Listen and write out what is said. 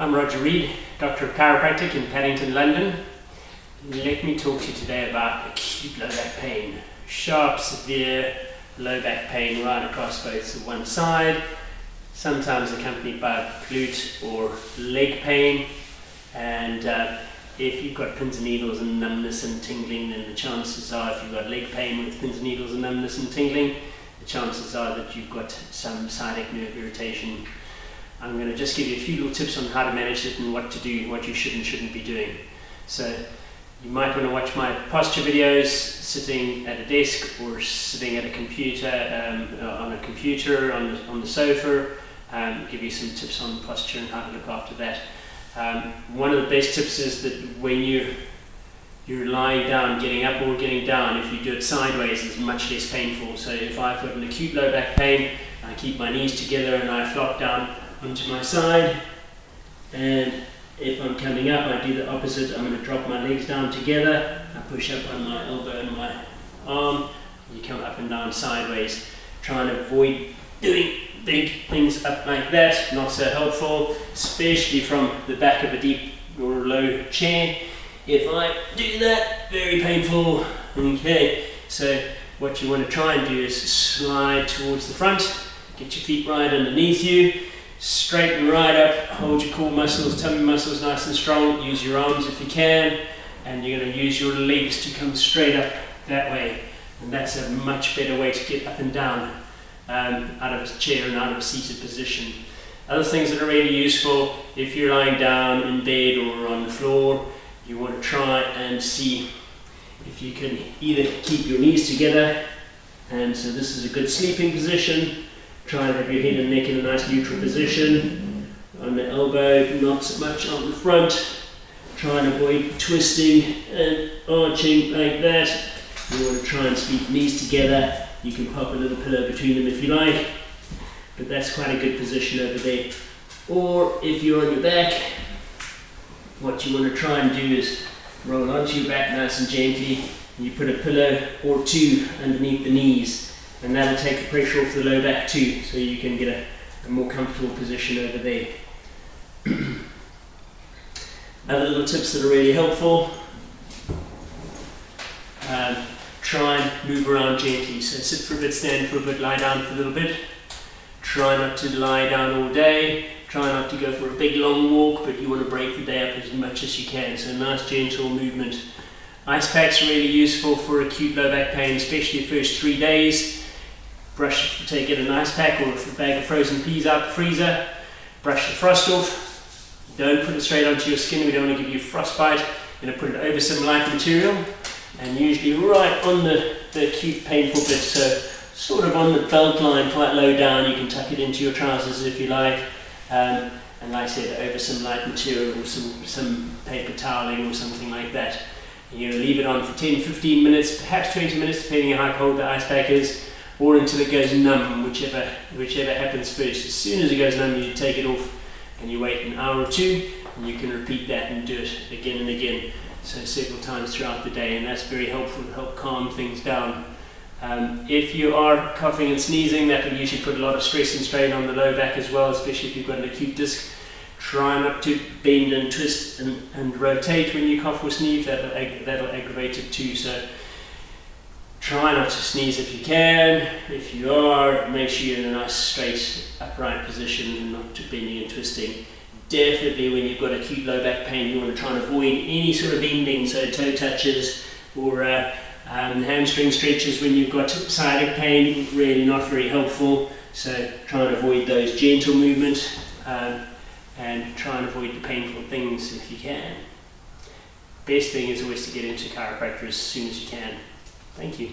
I'm Roger Reed, Doctor of Chiropractic in Paddington, London. Let me talk to you today about acute low back pain. Sharp, severe low back pain right across both of one side, sometimes accompanied by glute or leg pain. And if you've got pins and needles and numbness and tingling, then the chances are, if you've got leg pain with pins and needles and numbness and tingling, the chances are that you've got some sciatic nerve irritation. I'm going to just give you a few little tips on how to manage it and what to do, what you should and shouldn't be doing. So you might want to watch my posture videos sitting at a desk or sitting at a computer, on the sofa. Give you some tips on posture and how to look after that. One of the best tips is that when you're lying down, getting up or getting down, if you do it sideways, it's much less painful. So if I've got an acute low back pain, I keep my knees together and I flop down onto my side, and if I'm coming up, I do the opposite. I'm going to drop my legs down together, I push up on my elbow and my arm, you come up and down sideways. Try and avoid doing big things up like that, not so helpful, especially from the back of a deep or low chair. If I do that, very painful. Okay, so what you want to try and do is slide towards the front, get your feet right underneath you, straighten right up, hold your core muscles, tummy muscles nice and strong, use your arms if you can, and you're going to use your legs to come straight up that way. And that's a much better way to get up and down out of a chair and out of a seated position. Other things that are really useful, if you're lying down in bed or on the floor, you want to try and see if you can either keep your knees together, and so this is a good sleeping position. Try and have your head and neck in a nice neutral position. On the elbow, not so much on the front. Try and avoid twisting and arching like that. You want to try and keep knees together. You can pop a little pillow between them if you like, but that's quite a good position over there. Or if you're on your back, what you want to try and do is roll onto your back nice and gently, and you put a pillow or two underneath the knees, and that'll take the pressure off the low back too, so you can get a more comfortable position over there. Other little tips that are really helpful, try and move around gently. So sit for a bit, stand for a bit, lie down for a little bit. Try not to lie down all day. Try not to go for a big long walk, but you want to break the day up as much as you can. So nice gentle movement. Ice packs are really useful for acute low back pain, especially the first 3 days. Get an ice pack or a bag of frozen peas out the freezer. Brush the frost off. Don't put it straight onto your skin. We don't want to give you frostbite. You're going to put it over some light material, and usually right on the acute painful bit, so sort of on the belt line, quite low down. You can tuck it into your trousers if you like, and like I said, over some light material or some paper toweling or something like that. And you're going to leave it on for 10-15 minutes, perhaps 20 minutes, depending on how cold the ice pack is, or until it goes numb, whichever happens first. As soon as it goes numb, you take it off and you wait an hour or two, and you can repeat that and do it again and again, so several times throughout the day, and that's very helpful to help calm things down. If you are coughing and sneezing, that will usually put a lot of stress and strain on the low back as well, especially if you've got an acute disc. Try not to bend and twist and rotate when you cough or sneeze. That'll aggravate it too. So try not to sneeze if you can. If you are, make sure you're in a nice straight upright position and not too bending and twisting. Definitely when you've got acute low back pain, you want to try and avoid any sort of bending, so toe touches or hamstring stretches when you've got sciatic pain, really not very helpful. So try and avoid those gentle movements, and try and avoid the painful things if you can. Best thing is always to get into chiropractor as soon as you can. Thank you.